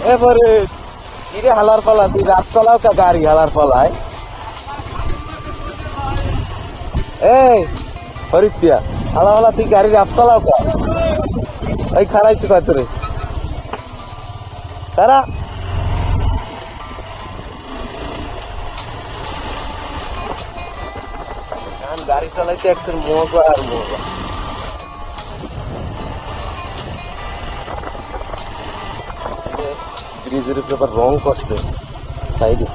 এবারে কিরে হালার পালা, তুই রাত চালাও কা গাড়ি হালার পালায়? এই হরিপ্রিয়া, হালা হালা তুই গাড়ি রাত চালাও কা? ওই খারাইছে কয় তোরে তারা? গাড়ি চালাইতে একশো মজা আর মজা। ব্রিজের উপরে আবার রং করছে সাইডে।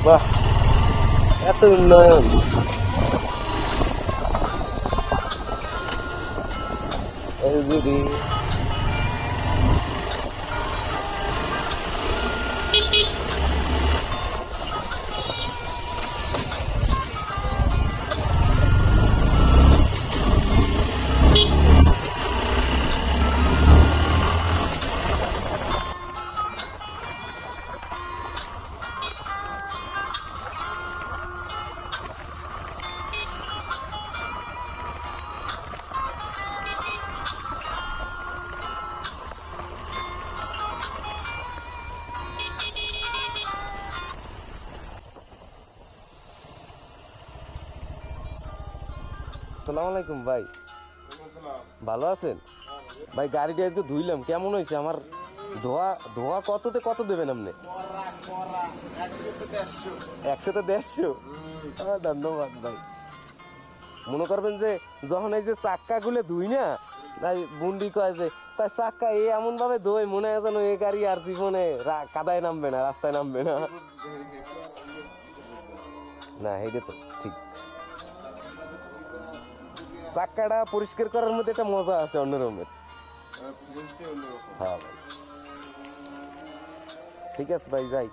বাহ, এত উন্নয়ন! যদি আসসালামু আলাইকুম ভাই, ভালো আছেন ভাই? গাড়িটা আজকে ধুইলাম, কেমন হয়েছে? আমার ধোয়া ধোয়া কততে কত দেবেন আপনি? 100-তে 150? ধন্যবাদ ভাই। মনে করবেন যে যখন এই যে চাক্কা গুলো ধুই না, তাই বুন্ডি কয় যে তাই চাক্কা এই এমন ভাবে ধোয় মনে হয় যেন এই গাড়ি আর জীবনে কাদায় নামবে না, রাস্তায় নামবে না। না এইটা তো ঠিক, চাক্কাটা পরিষ্কার করার মধ্যে একটা মজা আছে অন্যরকমের। হ্যাঁ ভাই, ঠিক আছে ভাই, যাই।